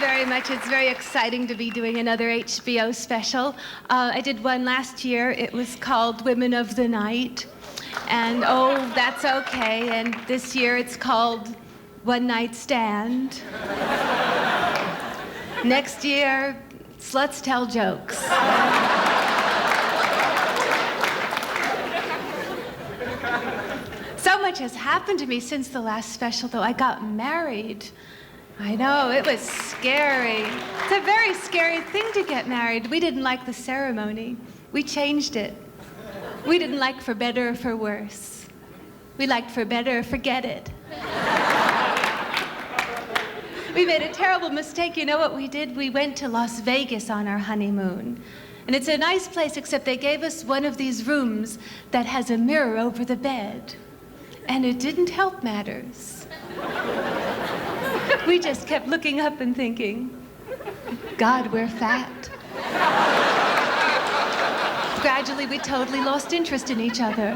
very much. It's very exciting to be doing another HBO special. I did one last year. It was called Women of the Night. And oh, that's okay. And this year it's called One Night Stand. Next year, Sluts Tell Jokes. So much has happened to me since the last special, though. I got married. I know, it was scary. It's a very scary thing to get married. We didn't like the ceremony. We changed it. We didn't like for better or for worse. We liked for better or forget it. We made a terrible mistake. You know what we did? We went to Las Vegas on our honeymoon. And it's a nice place, except they gave us one of these rooms that has a mirror over the bed. And it didn't help matters. We just kept looking up and thinking, God, we're fat. Gradually, we totally lost interest in each other.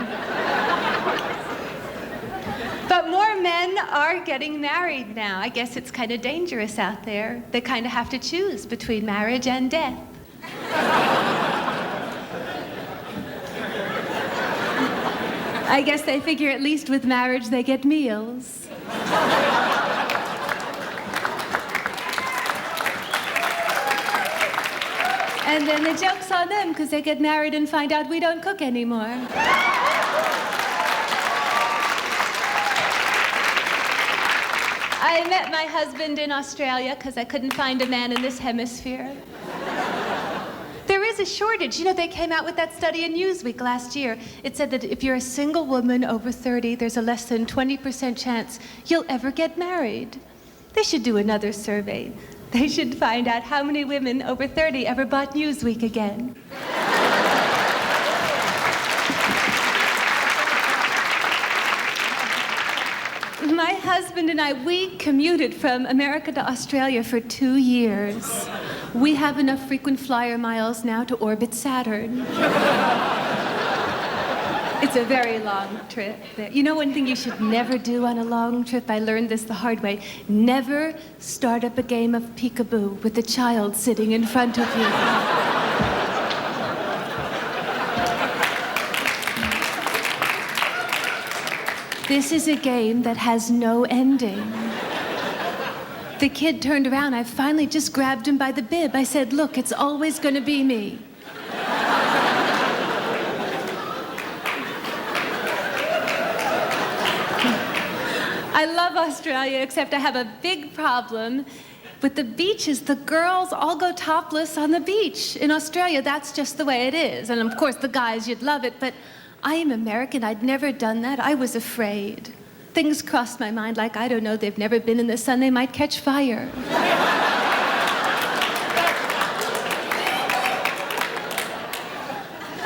But more men are getting married now. I guess it's kind of dangerous out there. They kind of have to choose between marriage and death. I guess they figure at least with marriage they get meals. And then the joke's on them because they get married and find out we don't cook anymore. I met my husband in Australia because I couldn't find a man in this hemisphere. There is a shortage. You know, they came out with that study in Newsweek last year. It said that if you're a single woman over 30, there's a less than 20% chance you'll ever get married. They should do another survey. They should find out how many women over 30 ever bought Newsweek again. My husband and I, we commuted from America to Australia for 2 years. We have enough frequent flyer miles now to orbit Saturn. It's a very long trip. You know one thing you should never do on a long trip? I learned this the hard way. Never start up a game of peekaboo with a child sitting in front of you. This is a game that has no ending. The kid turned around. I finally just grabbed him by the bib. I said, look, it's always going to be me. I love Australia, except I have a big problem with the beaches. The girls all go topless on the beach. In Australia, that's just the way it is. And of course, the guys, you'd love it, but I am American. I'd never done that. I was afraid. Things crossed my mind like, I don't know, they've never been in the sun, they might catch fire.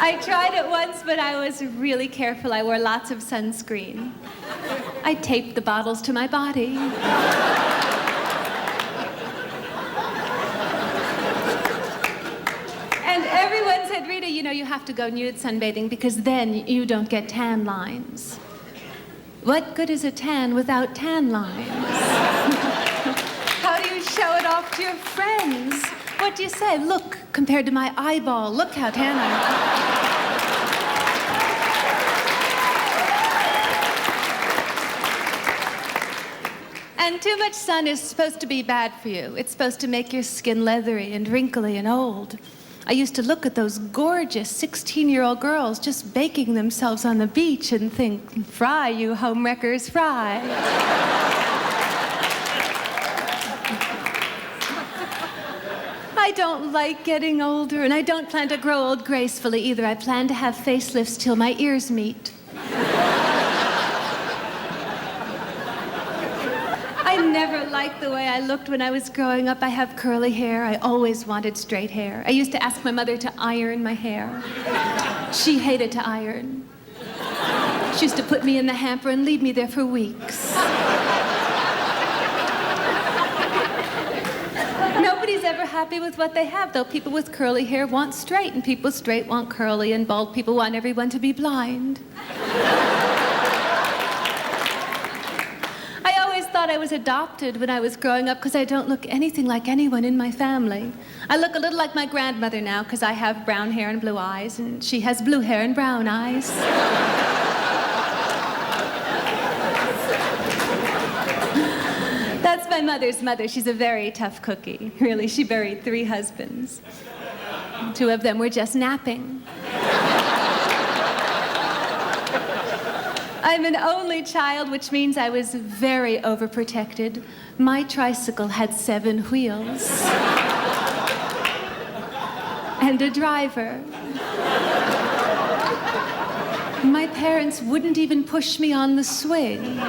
I tried it once, but I was really careful. I wore lots of sunscreen. I taped the bottles to my body. And everyone said, Rita, you know, you have to go nude sunbathing because then you don't get tan lines. What good is a tan without tan lines? How do you show it off to your friends? What do you say? Look, compared to my eyeball, look how tan I am. And too much sun is supposed to be bad for you. It's supposed to make your skin leathery and wrinkly and old. I used to look at those gorgeous 16-year-old girls just baking themselves on the beach and think, fry, you homewreckers, fry. I don't like getting older, and I don't plan to grow old gracefully either. I plan to have facelifts till my ears meet. I never liked the way I looked when I was growing up. I have curly hair. I always wanted straight hair. I used to ask my mother to iron my hair. She hated to iron. She used to put me in the hamper and leave me there for weeks. Nobody's ever happy with what they have, though. People with curly hair want straight, and people straight want curly, and bald people want everyone to be blind. I thought I was adopted when I was growing up because I don't look anything like anyone in my family. I look a little like my grandmother now because I have brown hair and blue eyes, and she has blue hair and brown eyes. That's my mother's mother. She's a very tough cookie. Really, she buried 3 husbands. 2 of them were just napping. I'm an only child, which means I was very overprotected. My tricycle had 7 wheels. And a driver. My parents wouldn't even push me on the swing.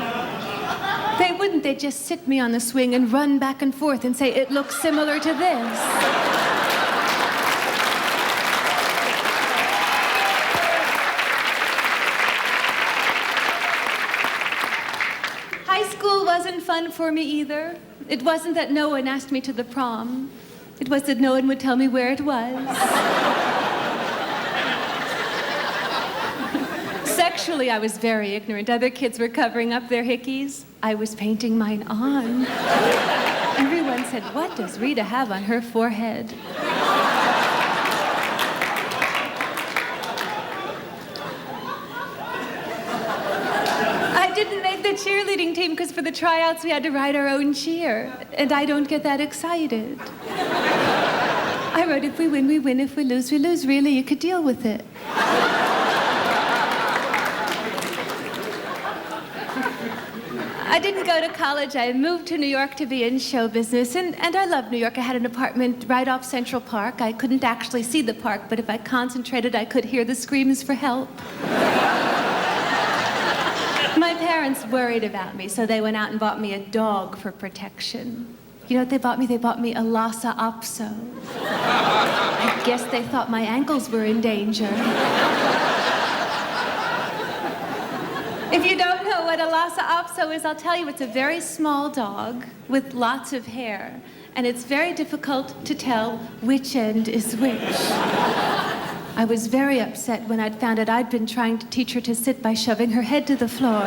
They wouldn't. They'd just sit me on the swing and run back and forth and say, "It looks similar to this." High school wasn't fun for me either. It wasn't that no one asked me to the prom. It was that no one would tell me where it was. Sexually, I was very ignorant. Other kids were covering up their hickeys. I was painting mine on. Everyone said, "What does Rita have on her forehead?" I didn't make the cheerleading team because for the tryouts we had to write our own cheer, and I don't get that excited. I wrote, "If we win, we win. If we lose, we lose." Really, you could deal with it. I didn't go to college. I moved to New York to be in show business, and I love New York. I had an apartment right off Central Park. I couldn't actually see the park, but if I concentrated, I could hear the screams for help. My parents worried about me, so they went out and bought me a dog for protection. You know what they bought me? They bought me a Lhasa Apso. I guess they thought my ankles were in danger. If you don't know what a Lhasa Apso is, I'll tell you, it's a very small dog with lots of hair, and it's very difficult to tell which end is which. I was very upset when I'd found out I'd been trying to teach her to sit by shoving her head to the floor.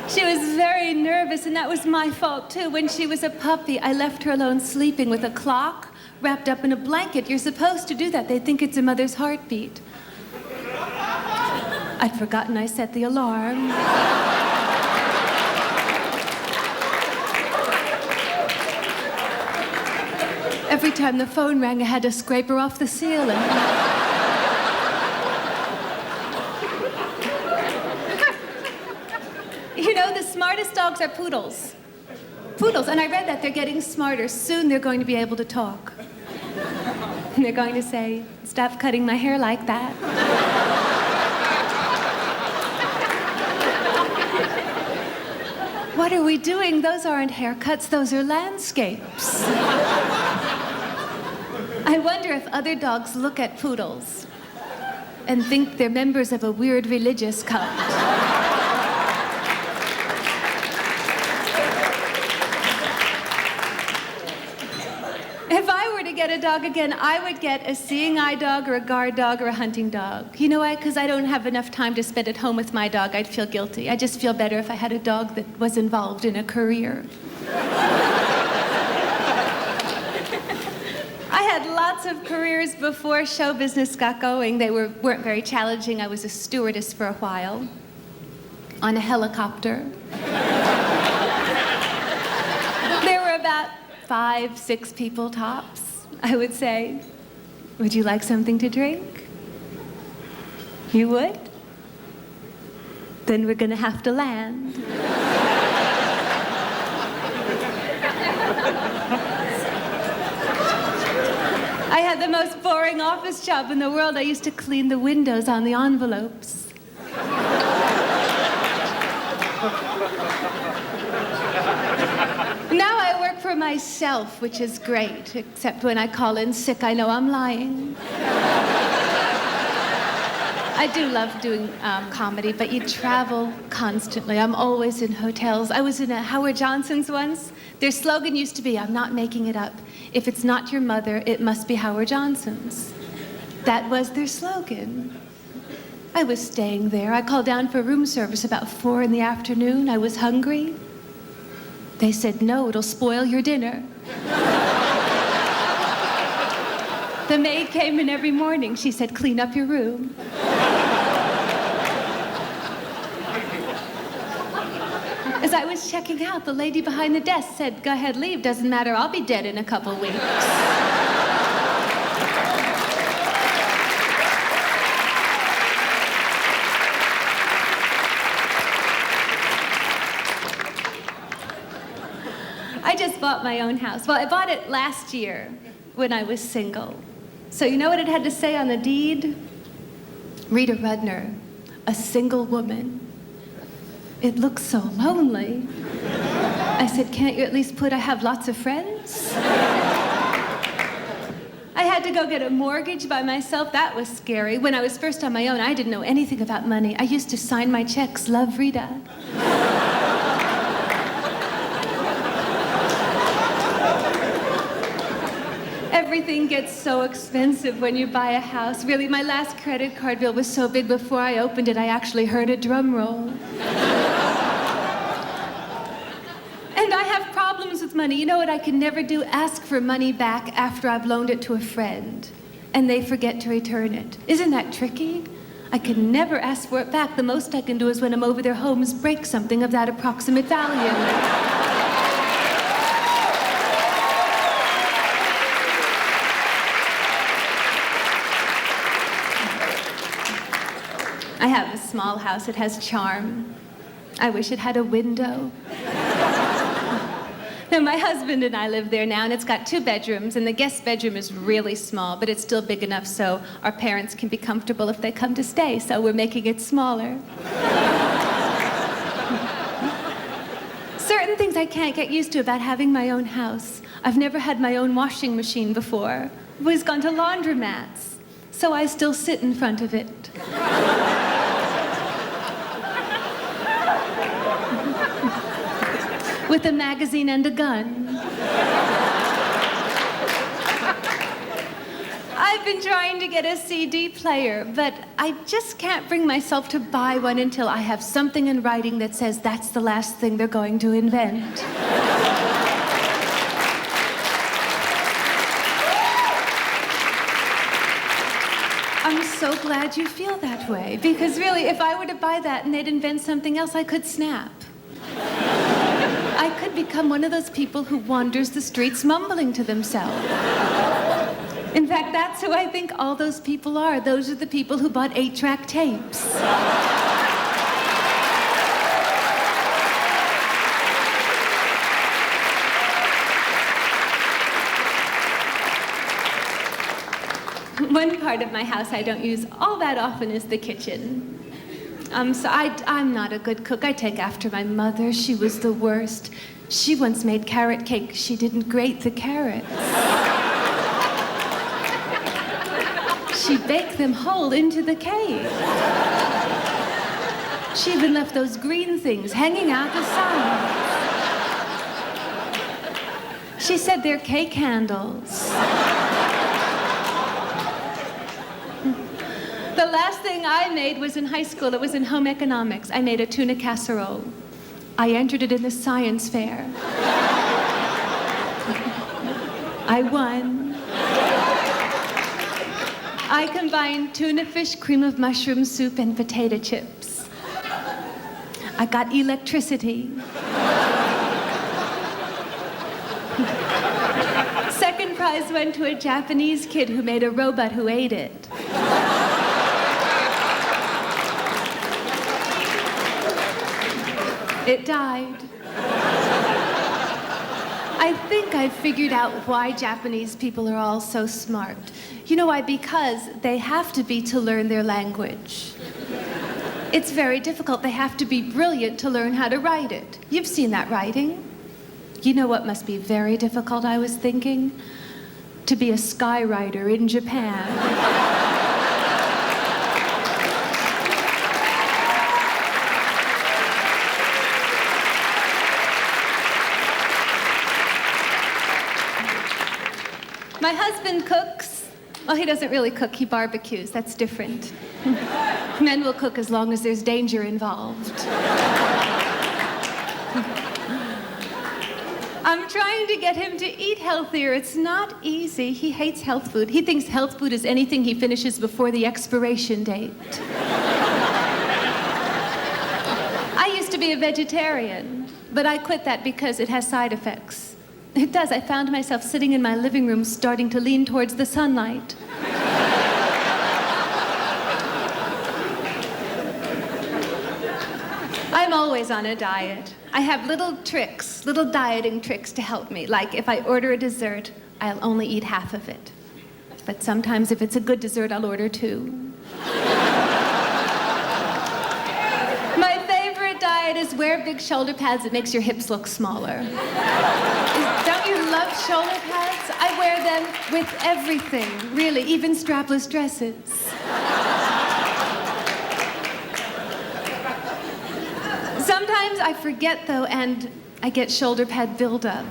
She was very nervous, and that was my fault, too. When she was a puppy, I left her alone sleeping with a clock wrapped up in a blanket. You're supposed to do that. They think it's a mother's heartbeat. I'd forgotten I set the alarm. Every time the phone rang, I had to scrape her off the ceiling. You know, the smartest dogs are poodles. Poodles, and I read that they're getting smarter. Soon they're going to be able to talk. And they're going to say, "Stop cutting my hair like that." What are we doing? Those aren't haircuts, those are landscapes. I wonder if other dogs look at poodles and think they're members of a weird religious cult. If I were to get a dog again, I would get a seeing eye dog or a guard dog or a hunting dog. You know why? Because I don't have enough time to spend at home with my dog. I'd feel guilty. I just feel better if I had a dog that was involved in a career. I had lots of careers before show business got going. They weren't very challenging. I was a stewardess for a while on a helicopter. There were about 5, 6 people tops. I would say, "Would you like something to drink?" You would? Then we're going to have to land. I had the most boring office job in the world. I used to clean the windows on the envelopes. Now I work for myself, which is great, except when I call in sick, I know I'm lying. I do love doing comedy, but you travel constantly. I'm always in hotels. I was in a Howard Johnson's once. Their slogan used to be, "I'm not making it up. If it's not your mother, it must be Howard Johnson's." That was their slogan. I was staying there. I called down for room service about 4 in the afternoon. I was hungry. They said, no, it'll spoil your dinner. The maid came in every morning. She said, clean up your room. As I was checking out, the lady behind the desk said, go ahead, leave. Doesn't matter, I'll be dead in a couple weeks. I just bought my own house. Well, I bought it last year when I was single. So you know what it had to say on the deed? Rita Rudner, a single woman. It looks so lonely. I said, can't you at least put I have lots of friends? I had to go get a mortgage by myself. That was scary. When I was first on my own, I didn't know anything about money. I used to sign my checks, love Rita. Everything gets so expensive when you buy a house. Really, my last credit card bill was so big before I opened it, I actually heard a drum roll. And I have problems with money. You know what I can never do? Ask for money back after I've loaned it to a friend, and they forget to return it. Isn't that tricky? I can never ask for it back. The most I can do is when I'm over their homes, break something of that approximate value. I have a small house. It has charm. I wish it had a window. Now, my husband and I live there now, and it's got 2 bedrooms, and the guest bedroom is really small, but it's still big enough so our parents can be comfortable if they come to stay, so we're making it smaller. Certain things I can't get used to about having my own house. I've never had my own washing machine before. I've always gone to laundromats, so I still sit in front of it. With a magazine and a gun. I've been trying to get a CD player, but I just can't bring myself to buy one until I have something in writing that says that's the last thing they're going to invent. I'm so glad you feel that way, because really, if I were to buy that and they'd invent something else, I could snap. I could become one of those people who wanders the streets mumbling to themselves. In fact, that's who I think all those people are. Those are the people who bought 8-track tapes. One part of my house I don't use all that often is the kitchen. So I'm not a good cook. I take after my mother. She was the worst. She once made carrot cake. She didn't grate the carrots. She baked them whole into the cake. She even left those green things hanging out the sides. She said they're cake handles. The last thing I made was in high school. It was in home economics. I made a tuna casserole. I entered it in the science fair. I won. I combined tuna fish, cream of mushroom soup, and potato chips. I got electricity. Second prize went to a Japanese kid who made a robot who ate it. It died. I think I figured out why Japanese people are all so smart. You know why? Because they have to be to learn their language. It's very difficult. They have to be brilliant to learn how to write it. You've seen that writing. You know what must be very difficult, I was thinking? To be a skywriter in Japan. My husband cooks. Well, he doesn't really cook, he barbecues. That's different. Men will cook as long as there's danger involved. I'm trying to get him to eat healthier. It's not easy. He hates health food. He thinks health food is anything he finishes before the expiration date. I used to be a vegetarian, but I quit that because it has side effects. It does. I found myself sitting in my living room starting to lean towards the sunlight. I'm always on a diet. I have little tricks, little dieting tricks to help me. Like if I order a dessert, I'll only eat half of it. But sometimes if it's a good dessert, I'll order 2. My favorite diet is wear big shoulder pads. It makes your hips look smaller. Don't you love shoulder pads? I wear them with everything, really, even strapless dresses. Sometimes I forget, though, and I get shoulder pad buildup.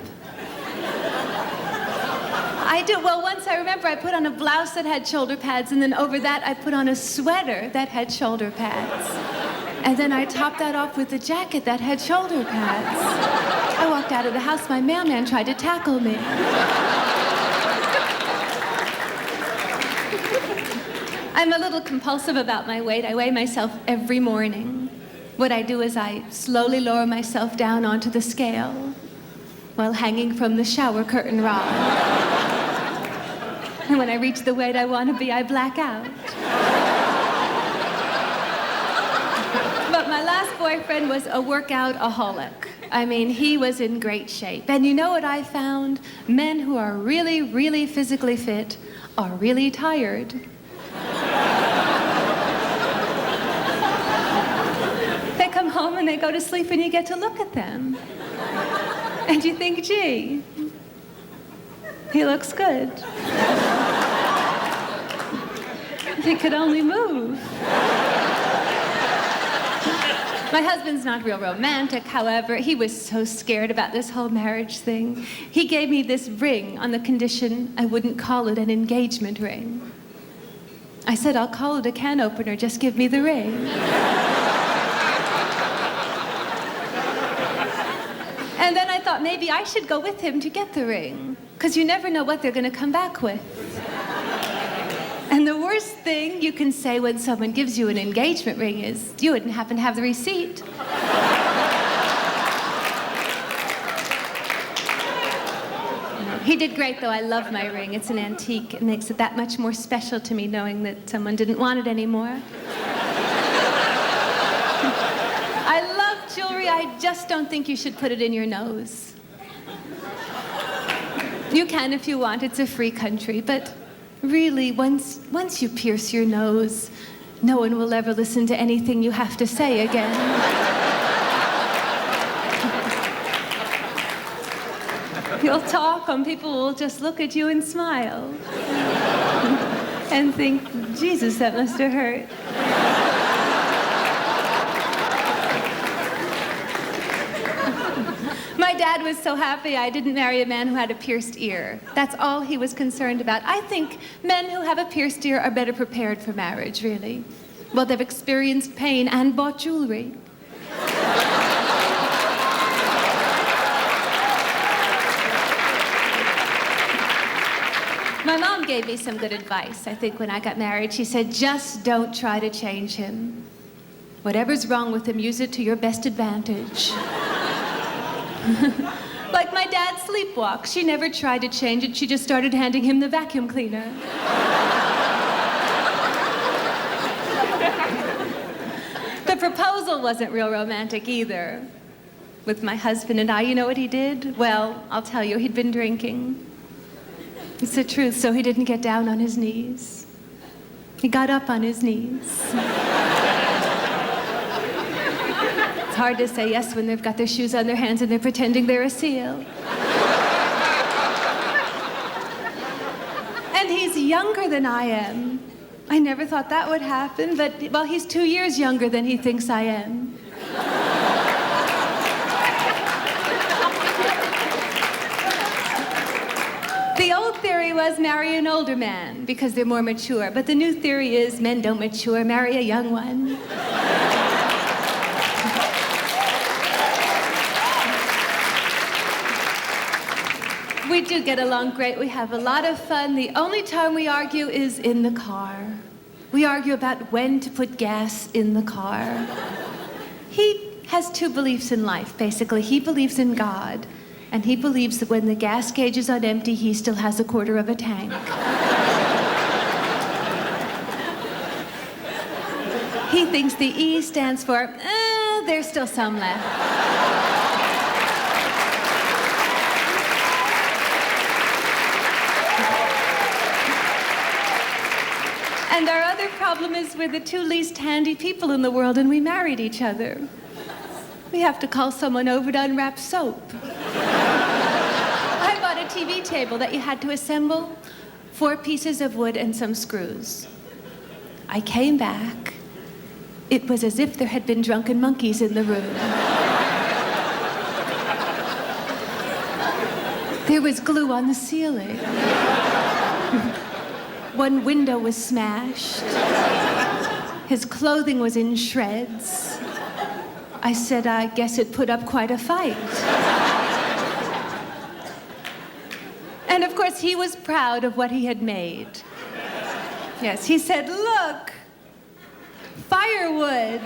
I do. Well, once I remember I put on a blouse that had shoulder pads, and then over that I put on a sweater that had shoulder pads. And then I topped that off with a jacket that had shoulder pads. I walked out of the house, my mailman tried to tackle me. I'm a little compulsive about my weight. I weigh myself every morning. What I do is I slowly lower myself down onto the scale while hanging from the shower curtain rod. And when I reach the weight I want to be, I black out. But my last boyfriend was a workout-aholic. I mean, he was in great shape. And you know what I found? Men who are really, really physically fit are really tired. They come home and they go to sleep and you get to look at them. And you think, gee, he looks good. If he could only move. My husband's not real romantic, however. He was so scared about this whole marriage thing. He gave me this ring on the condition I wouldn't call it an engagement ring. I said, I'll call it a can opener, just give me the ring. And then I thought maybe I should go with him to get the ring, because you never know what they're going to come back with. And the worst thing you can say when someone gives you an engagement ring is, you wouldn't happen to have the receipt. He did great, though. I love my ring. It's an antique. It makes it that much more special to me knowing that someone didn't want it anymore. I love jewelry. I just don't think you should put it in your nose. You can if you want. It's a free country. But really, once you pierce your nose, no one will ever listen to anything you have to say again. You'll talk and people will just look at you and smile. And think, Jesus, that must have hurt. My dad was so happy I didn't marry a man who had a pierced ear. That's all he was concerned about. I think men who have a pierced ear are better prepared for marriage, really. Well, they've experienced pain and bought jewelry. My mom gave me some good advice, I think, when I got married. She said, just don't try to change him. Whatever's wrong with him, use it to your best advantage. Like my dad's sleepwalk. She never tried to change it. She just started handing him the vacuum cleaner. The proposal wasn't real romantic either. With my husband and I, you know what he did? Well, I'll tell you, he'd been drinking. It's the truth, so he didn't get down on his knees. He got up on his knees. It's hard to say yes when they've got their shoes on their hands and they're pretending they're a seal. And he's younger than I am. I never thought that would happen, but, well, he's 2 years younger than he thinks I am. The old theory was marry an older man because they're more mature, but the new theory is men don't mature, marry a young one. We do get along great. We have a lot of fun. The only time we argue is in the car. We argue about when to put gas in the car. He has two beliefs in life, basically. He believes in God, and he believes that when the gas gauge is on empty, he still has a quarter of a tank. He thinks the E stands for, there's still some left. And our other problem is we're the two least handy people in the world, and we married each other. We have to call someone over to unwrap soap. I bought a TV table that you had to assemble, 4 pieces of wood and some screws. I came back. It was as if there had been drunken monkeys in the room. There was glue on the ceiling. One window was smashed. His clothing was in shreds. I said, I guess it put up quite a fight. And of course, he was proud of what he had made. Yes, he said, look, firewood.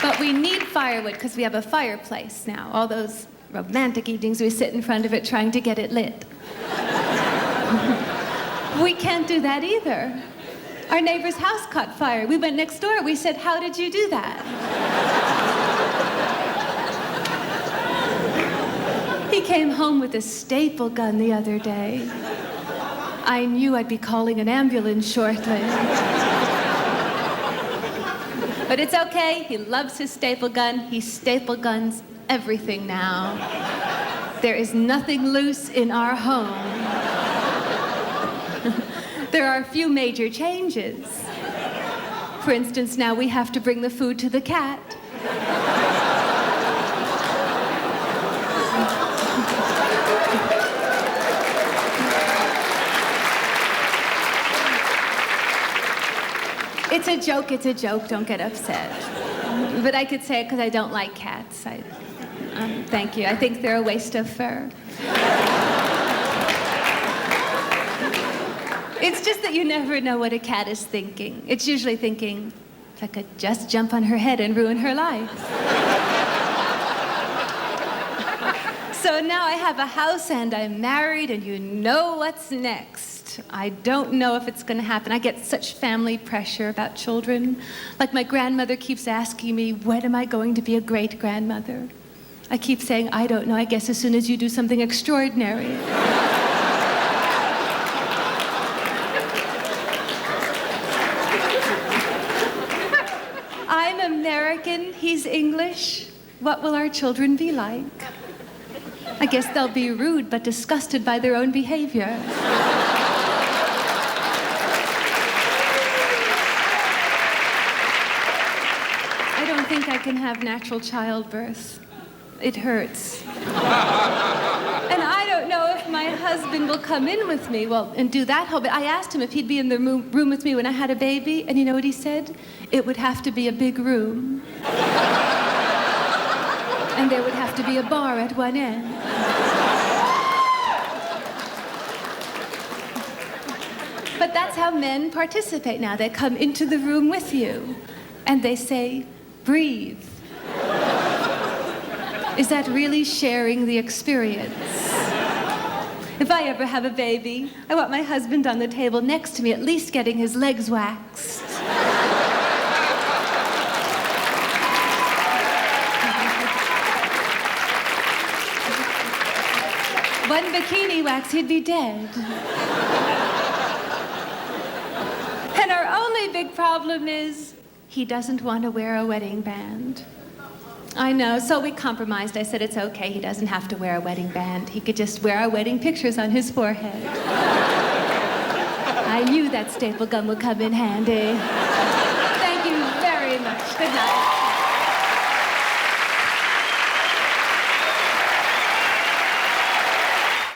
But we need firewood because we have a fireplace now. All those romantic evenings we sit in front of it trying to get it lit. We can't do that either. Our neighbor's house caught fire. We went next door. We said, how did you do that? He came home with a staple gun the other day. I knew I'd be calling an ambulance shortly. But it's okay, he loves his staple gun. He staple guns everything now. There is nothing loose in our home. There are a few major changes. For instance, now we have to bring the food to the cat. It's a joke, don't get upset. But I could say it because I don't like cats. Thank you, I think they're a waste of fur. It's just that you never know what a cat is thinking. It's usually thinking, if I could just jump on her head and ruin her life. So now I have a house and I'm married and you know what's next. I don't know if it's going to happen. I get such family pressure about children. Like my grandmother keeps asking me, when am I going to be a great-grandmother? I keep saying, I don't know. I guess as soon as you do something extraordinary. I'm American, he's English. What will our children be like? I guess they'll be rude but disgusted by their own behavior. I don't think I can have natural childbirth. It hurts. And I don't know if my husband will come in with me, and do that whole bit. I asked him if he'd be in the room with me when I had a baby, and you know what he said? It would have to be a big room. And there would have to be a bar at one end. But that's how men participate now. They come into the room with you, and they say, breathe. Is that really sharing the experience? If I ever have a baby, I want my husband on the table next to me, at least getting his legs waxed. One bikini wax, he'd be dead. And our only big problem is he doesn't want to wear a wedding band. I know, so we compromised. I said it's okay, he doesn't have to wear a wedding band. He could just wear our wedding pictures on his forehead. I knew that staple gun would come in handy. Thank you very much. Good night.